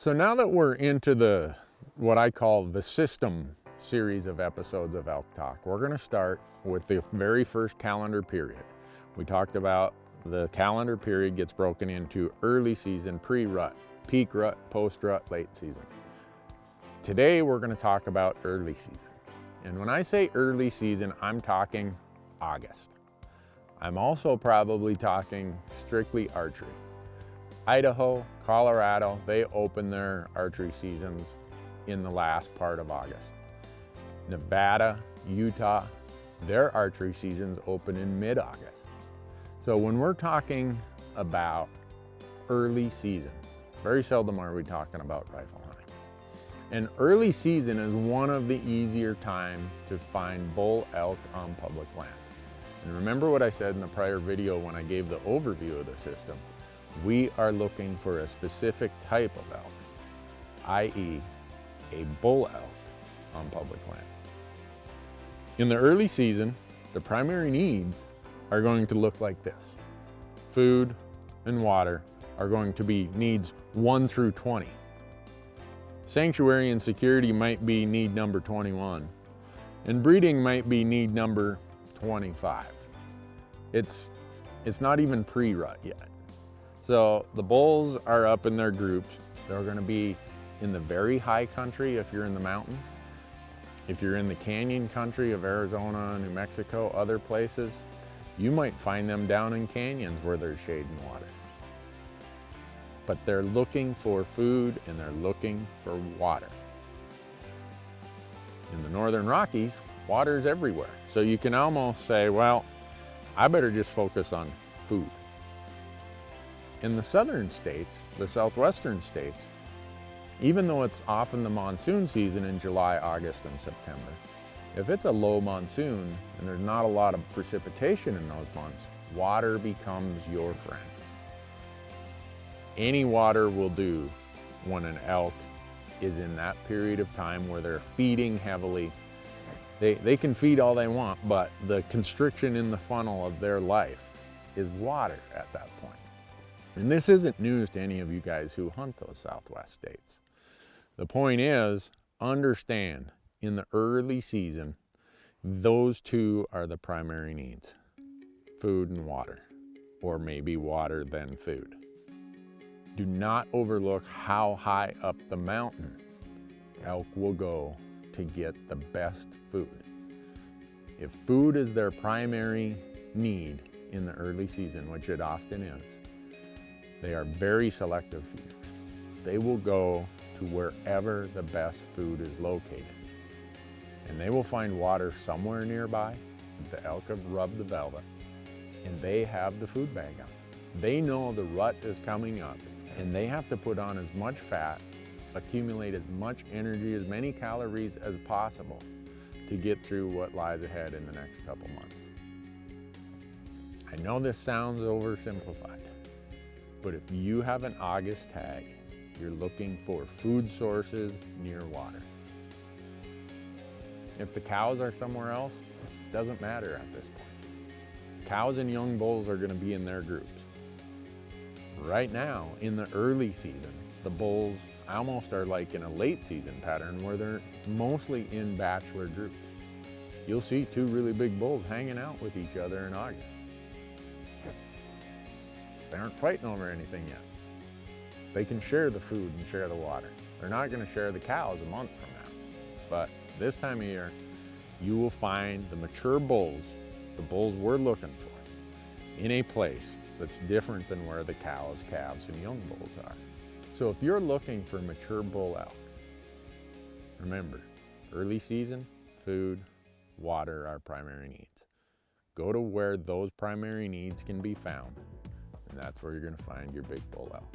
So now that we're into what I call the system series of episodes of Elk Talk, we're gonna start with the very first calendar period. We talked about the calendar period gets broken into early season, pre-rut, peak rut, post-rut, late season. Today we're gonna talk about early season. And when I say early season, I'm talking August. I'm also probably talking strictly archery. Idaho, Colorado, they open their archery seasons in the last part of August. Nevada, Utah, their archery seasons open in mid-August. So when we're talking about early season, very seldom are we talking about rifle hunting. And early season is one of the easier times to find bull elk on public land. And remember what I said in the prior video when I gave the overview of the system. We are looking for a specific type of elk, i.e. a bull elk on public land. In the early season, the primary needs are going to look like this. Food and water are going to be needs 1 through 20. Sanctuary and security might be need number 21, and breeding might be need number 25. It's not even pre-rut yet. So the bulls are up in their groups. They're gonna be in the very high country if you're in the mountains. If you're in the canyon country of Arizona, New Mexico, other places, you might find them down in canyons where there's shade and water. But they're looking for food and they're looking for water. In the Northern Rockies, water's everywhere. So you can almost say, well, I better just focus on food. In the southern states, the southwestern states, even though it's often the monsoon season in July, August, and September, if it's a low monsoon and there's not a lot of precipitation in those months, water becomes your friend. Any water will do when an elk is in that period of time where they're feeding heavily. They can feed all they want, but the constriction in the funnel of their life is water at that point. And this isn't news to any of you guys who hunt those Southwest states. The point is, understand, in the early season, those two are the primary needs, food and water, or maybe water then food. Do not overlook how high up the mountain elk will go to get the best food. If food is their primary need in the early season, which it often is, they are very selective feeders. They will go to wherever the best food is located. And they will find water somewhere nearby. The elk have rubbed the velvet and they have the food bag on. They know the rut is coming up and they have to put on as much fat, accumulate as much energy, as many calories as possible to get through what lies ahead in the next couple months. I know this sounds oversimplified, but if you have an August tag, you're looking for food sources near water. If the cows are somewhere else, it doesn't matter at this point. Cows and young bulls are gonna be in their groups. Right now, in the early season, the bulls almost are like in a late season pattern where they're mostly in bachelor groups. You'll see two really big bulls hanging out with each other in August. They aren't fighting over anything yet. They can share the food and share the water. They're not gonna share the cows a month from now. But this time of year, you will find the mature bulls, the bulls we're looking for, in a place that's different than where the cows, calves, and young bulls are. So if you're looking for mature bull elk, remember, early season, food, water are primary needs. Go to where those primary needs can be found, and that's where you're gonna find your big bull elk.